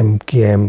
MKM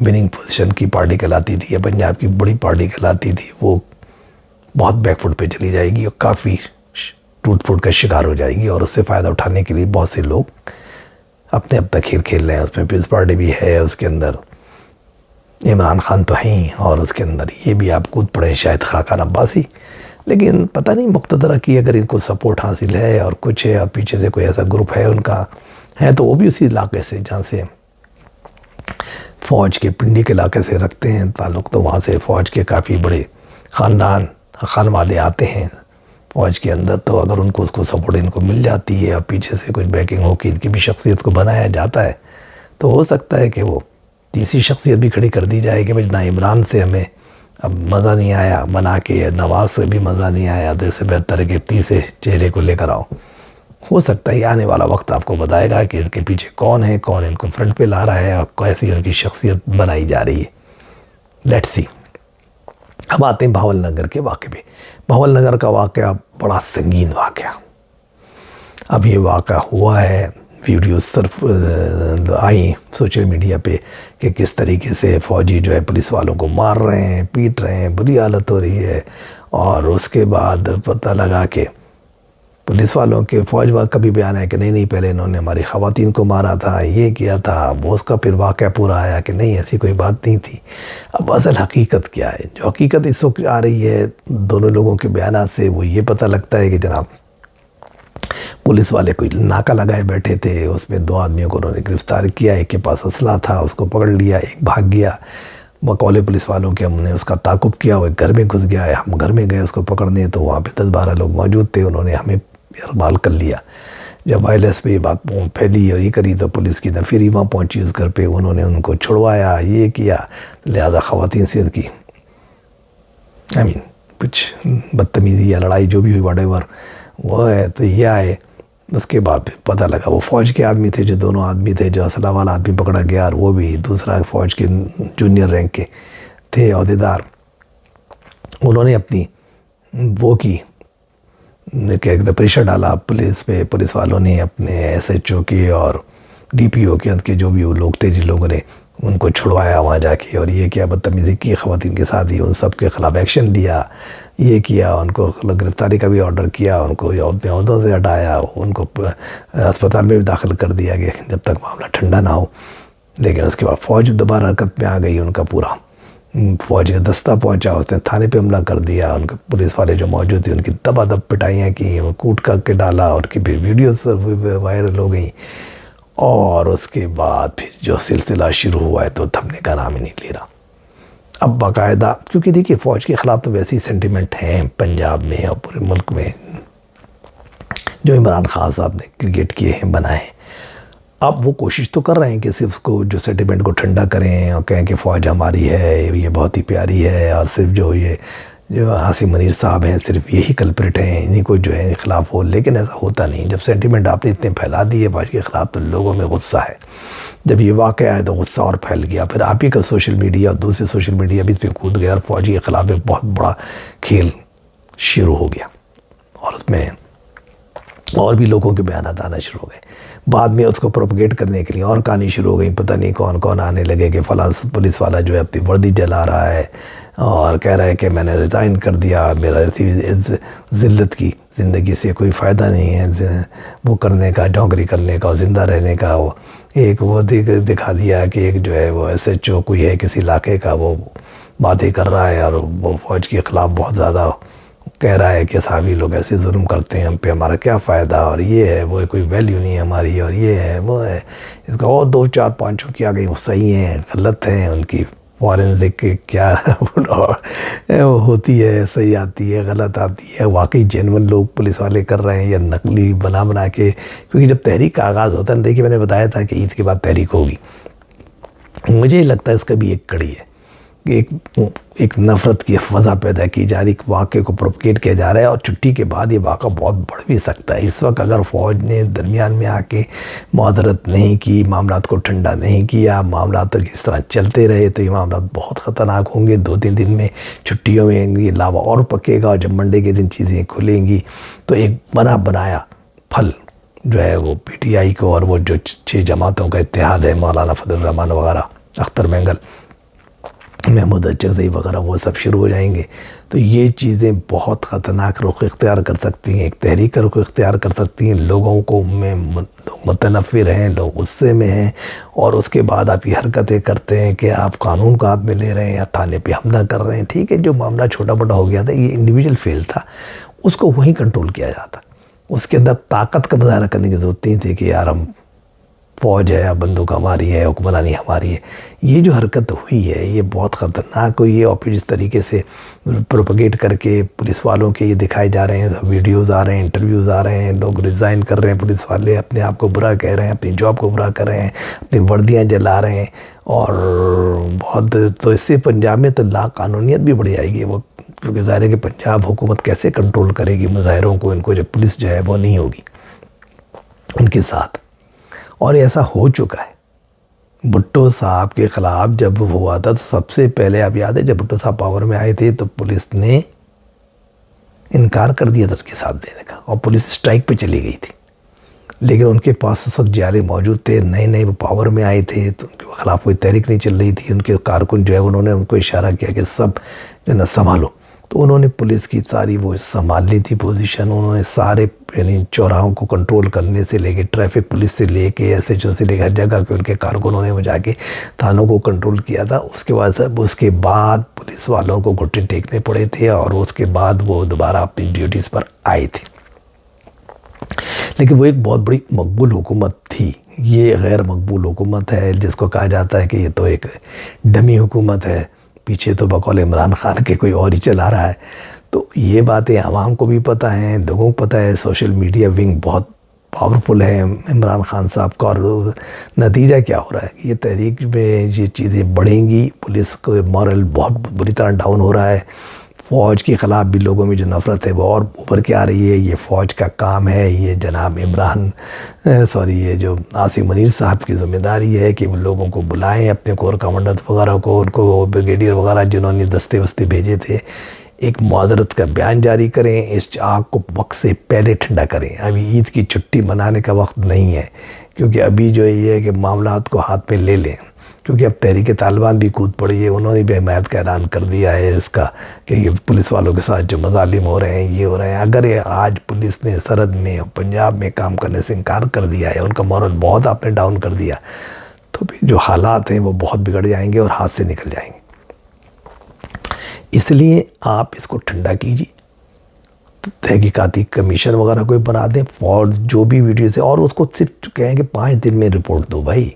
winning position کی party کہلاتی تھی یا پنجاب کی بڑی پارٹی کہلاتی تھی، وہ بہت بیک فٹ پہ چلی جائے گی اور کافی ٹوٹ پھوٹ کا شکار ہو جائے گی، اور اس سے فائدہ اٹھانے کے لیے بہت سے لوگ اپنے اپنا کھیل کھیل رہے ہیں۔ اس میں پیپلز پارٹی بھی ہے، اس کے اندر عمران خان تو ہیں، اور اس کے اندر یہ بھی آپ کود پڑے شاید خاقان عباسی، لیکن پتہ نہیں مقتدرہ کی اگر ان کو سپورٹ حاصل ہے اور کچھ ہے اور پیچھے سے کوئی ایسا گروپ ہے ان کا ہے، تو وہ بھی اسی علاقے سے جہاں سے فوج کے پنڈی کے علاقے سے رکھتے ہیں تعلق، تو وہاں سے فوج کے کافی بڑے خانوادے آتے ہیں فوج کے اندر، تو اگر ان کو اس کو سپورٹ ان کو مل جاتی ہے اور پیچھے سے کچھ بیکنگ ہو کہ ان کی بھی شخصیت کو بنایا جاتا ہے، تو ہو سکتا ہے کہ وہ تیسری شخصیت بھی کھڑی کر دی جائے کہ بھائی نہ عمران سے ہمیں اب مزہ نہیں آیا بنا کے، نواز سے بھی مزہ نہیں آیا، تو اس سے بہتر ہے کہ تیسرے چہرے کو لے کر آؤ۔ ہو سکتا ہے آنے والا وقت آپ کو بتائے گا کہ ان کے پیچھے کون ہے، کون ان کو فرنٹ پہ لا رہا ہے اور کیسی ان کی شخصیت بنائی جا رہی ہے۔ Let's see. اب آتے ہیں بھاول نگر کے واقعے پہ۔ بھاول نگر کا واقعہ بڑا سنگین واقعہ، اب یہ واقعہ ہوا ہے، ویڈیوز صرف آئیں سوشل میڈیا پہ کہ کس طریقے سے فوجی جو ہے پولیس والوں کو مار رہے ہیں، پیٹ رہے ہیں، بری حالت ہو رہی ہے، اور اس کے بعد پتہ لگا کہ پولیس والوں کے فوج کا بھی بیان ہے کہ نہیں پہلے انہوں نے ہماری خواتین کو مارا تھا، یہ کیا تھا، وہ اس کا پھر واقعہ پورا آیا کہ نہیں ایسی کوئی بات نہیں تھی۔ اب اصل حقیقت کیا ہے؟ جو حقیقت اس وقت آ رہی ہے دونوں لوگوں کے بیانات سے، وہ یہ پتہ لگتا ہے کہ جناب پولیس والے کوئی ناکہ لگائے بیٹھے تھے، اس میں 2 آدمیوں کو انہوں نے گرفتار کیا، ایک کے پاس اسلحہ تھا اس کو پکڑ لیا، ایک بھاگ گیا، بقول پولیس والوں کے ہم نے اس کا تعاقب کیا، وہ ایک گھر میں گھس گیا ہے، ہم گھر میں گئے اس کو پکڑنے تو وہاں پہ 10-12 لوگ موجود تھے، انہوں نے ہمیں اربال کر لیا۔ جب وائرلیس پہ یہ بات پھیلی اور یہ کری تو پولیس کی نفیری وہاں پہنچی اس گھر پہ، انہوں نے ان کو چھڑوایا، یہ کیا، لہذا خواتین سے کی کچھ بدتمیزی یا لڑائی جو بھی ہوئی واٹ ایور وہ ہے، تو یہ آئے۔ اس کے بعد پتہ لگا وہ فوج کے آدمی تھے، جو دونوں آدمی تھے، جو اسلحہ والا آدمی پکڑا گیا اور وہ بھی دوسرا فوج کے جونیئر رینک کے تھے عہدیدار، انہوں نے اپنی وہ کی کہ پریشر ڈالا پولیس پہ، پولیس والوں نے اپنے ایس ایچ او کے اور ڈی پی او کے جو بھی وہ لوگ تھے جن لوگوں نے ان کو چھڑوایا وہاں جا کے، اور یہ کیا بدتمیزی کی خواتین کے ساتھ ہی، ان سب کے خلاف ایکشن لیا، یہ کیا، ان کو گرفتاری کا بھی آرڈر کیا، ان کو اپنے عہدوں سے ہٹایا، ان کو اسپتال میں بھی داخل کر دیا کہ جب تک معاملہ ٹھنڈا نہ ہو۔ لیکن اس کے بعد فوج دوبارہ حرکت میں آ گئی، ان کا پورا فوج کا دستہ پہنچا، اس نے تھانے پہ حملہ کر دیا، ان کے پولیس والے جو موجود تھے ان کی دبا دب پٹائیاں کی، وہ کوٹ کر کے ڈالا، اور کی پھر ویڈیوز وائرل ہو گئیں، اور اس کے بعد پھر جو سلسلہ شروع ہوا ہے تو تھمنے کا نام ہی نہیں لے رہا۔ اب باقاعدہ کیونکہ دیکھیے فوج کے خلاف تو ویسے ہی سینٹیمنٹ ہیں پنجاب میں اور پورے ملک میں جو عمران خان صاحب نے کریٹ کیے ہیں، بنائے ہیں۔ اب وہ کوشش تو کر رہے ہیں کہ صرف اس کو جو سینٹیمنٹ کو ٹھنڈا کریں اور کہیں کہ فوج ہماری ہے، یہ بہت ہی پیاری ہے، اور صرف جو عاصم منیر صاحب ہیں صرف یہی کلپریٹ ہیں، انہیں کو جو ہے خلاف ہو، لیکن ایسا ہوتا نہیں۔ جب سینٹیمنٹ آپ نے اتنے پھیلا دیے فوج کے خلاف تو لوگوں میں غصہ ہے، جب یہ واقعہ آیا تو غصہ اور پھیل گیا، پھر آپ ہی کا سوشل میڈیا اور دوسرے سوشل میڈیا بھی اس پہ کود گیا، اور فوجی کے خلاف ایک بہت بڑا کھیل شروع ہو گیا، اور اس میں اور بھی لوگوں کے بیانات آنا شروع ہو گئے۔ بعد میں اس کو پروپگیٹ کرنے کے لیے اور کہانی شروع ہو گئی، پتہ نہیں کون کون آنے لگے کہ فلاں پولیس والا جو ہے اپنی وردی جلا رہا ہے اور کہہ رہا ہے کہ میں نے ریزائن کر دیا، میرا ایسی ذلت کی زندگی سے کوئی فائدہ نہیں ہے وہ کرنے کا، جونگری کرنے کا، زندہ رہنے کا۔ وہ ایک وہ دکھا دیا کہ ایک جو ہے وہ ایس ایچ او کوئی ہے کسی علاقے کا، وہ باتیں کر رہا ہے اور وہ فوج کے خلاف بہت زیادہ کہہ رہا ہے کہ صحابی لوگ ایسے ظلم کرتے ہیں ہم پہ، ہمارا کیا فائدہ، اور یہ ہے وہ کوئی ویلیو نہیں ہے ہماری، اور یہ ہے وہ ہے۔ اس کا اور 2-4-5 چوکی آ گئی، وہ صحیح ہیں غلط ہیں، ان کی فورنزک کے کیا ہوتی ہے، صحیح آتی ہے غلط آتی ہے، واقعی جینون لوگ پولیس والے کر رہے ہیں یا نقلی بنا کے، کیونکہ جب تحریک کا آغاز ہوتا ہے، دیکھیے میں نے بتایا تھا کہ عید کے بعد تحریک ہوگی، مجھے لگتا ہے اس کا بھی ایک کڑی ہے کہ ایک نفرت کی فضا پیدا کی جا رہی، واقعے کو پروپگیٹ کیا جا رہا ہے، اور چھٹی کے بعد یہ واقعہ بہت بڑھ بھی سکتا ہے۔ اس وقت اگر فوج نے درمیان میں آ کے معذرت نہیں کی، معاملات کو ٹھنڈا نہیں کیا، معاملات اس طرح چلتے رہے تو یہ معاملات بہت خطرناک ہوں گے۔ 2-3 دن میں چھٹیوں میں یہ لاوا اور پکے گا، اور جب منڈے کے دن چیزیں کھلیں گی تو ایک بنا بنایا پھل جو ہے وہ PTI کو اور وہ جو 6 جماعتوں کا اتحاد ہے، مولانا فضل الرحمان وغیرہ، اختر مینگل، محمود اچکزئی وغیرہ وہ سب شروع ہو جائیں گے. تو یہ چیزیں بہت خطرناک رخ اختیار کر سکتی ہیں, ایک تحریک کا رخ اختیار کر سکتی ہیں. لوگوں کو میں متنفر ہیں, لوگ غصے میں ہیں, اور اس کے بعد آپ یہ حرکتیں کرتے ہیں کہ آپ قانون کو ہاتھ میں لے رہے ہیں یا تھانے پہ حملہ کر رہے ہیں. ٹھیک ہے, جو معاملہ چھوٹا موٹا ہو گیا تھا یہ انڈیویجول فیل تھا, اس کو وہیں کنٹرول کیا جاتا. اس کے اندر طاقت کا مظاہرہ کرنے کی ضرورت نہیں تھی کہ یار ہم فوج ہے, بندوق ہماری ہے, حکمرانی ہماری ہے. یہ جو حرکت ہوئی ہے یہ بہت خطرناک ہوئی ہے, اور پھر اس طریقے سے پروپیگیٹ کر کے پولیس والوں کے یہ دکھائے جا رہے ہیں, ویڈیوز آ رہے ہیں, انٹرویوز آ رہے ہیں, لوگ ریزائن کر رہے ہیں, پولیس والے اپنے آپ کو برا کہہ رہے ہیں, اپنی جاب کو برا کر رہے ہیں, اپنی وردیاں جلا رہے ہیں. اور بہت تو اس سے پنجاب میں تو لا قانونیت بھی بڑھ جائے گی. وہ کیونکہ ظاہر ہے کہ پنجاب حکومت کیسے کنٹرول کرے گی مظاہروں کو, ان کو جب پولیس جو ہے وہ نہیں ہوگی ان کے ساتھ. اور ایسا ہو چکا ہے. بھٹو صاحب کے خلاف جب ہوا تھا تو سب سے پہلے آپ یاد ہے جب بھٹو صاحب پاور میں آئے تھے تو پولیس نے انکار کر دیا تھا اس کے ساتھ دینے کا, اور پولیس اسٹرائک پہ چلی گئی تھی. لیکن ان کے پاس اس وقت جالے موجود تھے, نئے نئے وہ پاور میں آئے تھے, تو ان کے خلاف کوئی تحریک نہیں چل رہی تھی. ان کے کارکن جو ہے انہوں نے ان کو اشارہ کیا کہ سب جو ہے نا سنبھالو, تو انہوں نے پولیس کی ساری وہ سنبھال لی تھی پوزیشن. انہوں نے سارے یعنی چوراہوں کو کنٹرول کرنے سے لے کے ٹریفک پولیس سے لے کے ایس ایچ او سے لے کے ہر جگہ کے ان کے کارکنوں نے وہ جا کے تھانوں کو کنٹرول کیا تھا. اس کے بعد پولیس والوں کو گھٹنے ٹیکنے پڑے تھے, اور اس کے بعد وہ دوبارہ اپنی ڈیوٹیز پر آئے تھے. لیکن وہ ایک بہت بڑی مقبول حکومت تھی. یہ غیر مقبول حکومت ہے جس کو کہا جاتا ہے کہ یہ تو ایک ڈمی حکومت ہے, پیچھے تو بقول عمران خان کے کوئی اور ہی چلا رہا ہے. تو یہ باتیں عوام کو بھی پتہ ہیں, لوگوں کو پتہ ہے. سوشل میڈیا ونگ بہت پاورفل ہے عمران خان صاحب کا, اور نتیجہ کیا ہو رہا ہے کہ یہ تحریک میں یہ چیزیں بڑھیں گی. پولیس کو مورل بہت بری طرح ڈاؤن ہو رہا ہے. فوج کے خلاف بھی لوگوں میں جو نفرت ہے وہ اور اوپر کے آ رہی ہے. یہ فوج کا کام ہے, یہ جناب یہ جو عاصم منیر صاحب کی ذمہ داری ہے کہ وہ لوگوں کو بلائیں, اپنے کور کمانڈر وغیرہ کو, ان کو بریگیڈیئر وغیرہ جنہوں نے دستے وستے بھیجے تھے, ایک معذرت کا بیان جاری کریں. اس آگ کو وقت سے پہلے ٹھنڈا کریں. ابھی عید کی چھٹی منانے کا وقت نہیں ہے, کیونکہ ابھی جو یہ ہے کہ معاملات کو ہاتھ میں لے لیں. کیونکہ اب تحریک طالبان بھی کود پڑی ہے, انہوں نے بھی حمایت کا اعلان کر دیا ہے اس کا کہ یہ پولیس والوں کے ساتھ جو مظالم ہو رہے ہیں یہ ہو رہے ہیں. اگر یہ آج پولیس نے سرحد میں پنجاب میں کام کرنے سے انکار کر دیا ہے, ان کا مورل بہت آپ نے ڈاؤن کر دیا, تو پھر جو حالات ہیں وہ بہت بگڑ جائیں گے اور ہاتھ سے نکل جائیں گے. اس لیے آپ اس کو ٹھنڈا کیجیے, تحقیقاتی کمیشن وغیرہ کوئی بنا دیں, فوج جو بھی ویڈیوز ہے, اور اس کو صرف کہیں کہ 5 دن میں رپورٹ دو بھائی.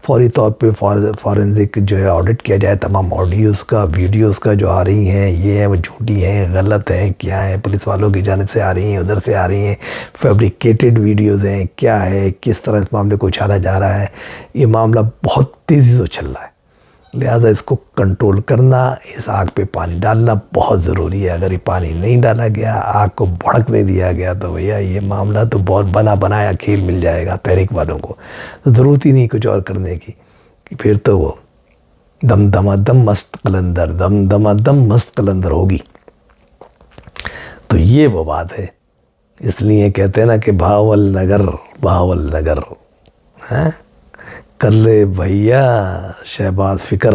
فوری طور پہ فورنزک جو ہے آڈٹ کیا جائے تمام آڈیوز کا, ویڈیوز کا جو آ رہی ہیں یہ ہیں وہ جھوٹی ہیں, غلط ہیں, کیا ہیں, پولیس والوں کی جانب سے آ رہی ہیں, ادھر سے آ رہی ہیں, فیبریکیٹڈ ویڈیوز ہیں, کیا ہے, کس طرح اس معاملے کو اچھالا جا رہا ہے. یہ معاملہ بہت تیزی سے چل رہا ہے, لہٰذا اس کو کنٹرول کرنا, اس آگ پہ پانی ڈالنا بہت ضروری ہے. اگر یہ پانی نہیں ڈالا گیا, آگ کو بھڑکنے دیا گیا, تو بھیا یہ معاملہ تو بہت بنایا کھیل مل جائے گا تحریک والوں کو. ضرورت ہی نہیں کچھ اور کرنے کی, کہ پھر تو وہ دم دم مست قلندر ہوگی. تو یہ وہ بات ہے. اس لیے کہتے ہیں نا کہ بھاول نگر کر لے بھیا شہباز فکر,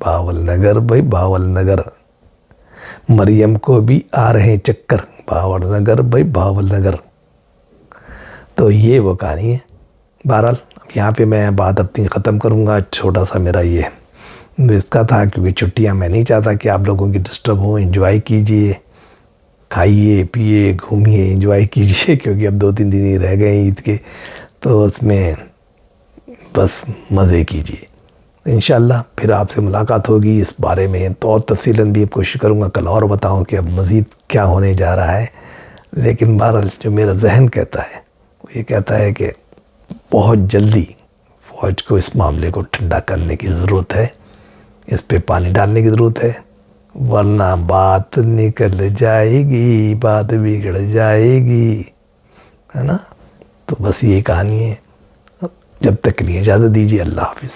بھاول نگر مریم کو بھی آ رہے چکر, بھاول نگر. تو یہ وہ کہانی ہے. بہرحال یہاں پہ میں بات اپنی ختم کروں گا. چھوٹا سا میرا یہ اس کا تھا, کیونکہ چھٹیاں میں نہیں چاہتا کہ آپ لوگوں کی ڈسٹرب ہوں. انجوائے کیجئے, کھائیے پیئے گھومیے, انجوائے کیجئے, کیونکہ اب 2-3 دن ہی رہ گئے عید کے, تو اس میں بس مزے کیجئے. انشاءاللہ پھر آپ سے ملاقات ہوگی اس بارے میں, تو اور تفصیلاً بھی کوشش کروں گا کل اور بتاؤں کہ اب مزید کیا ہونے جا رہا ہے. لیکن بہرحال جو میرا ذہن کہتا ہے وہ یہ کہتا ہے کہ بہت جلدی فوج کو اس معاملے کو ٹھنڈا کرنے کی ضرورت ہے, اس پہ پانی ڈالنے کی ضرورت ہے, ورنہ بات نکل جائے گی, بات بگڑ جائے گی, ہے نا. تو بس یہ کہانی ہے. جب تک کے لیے اجازت دیجیے. اللہ حافظ.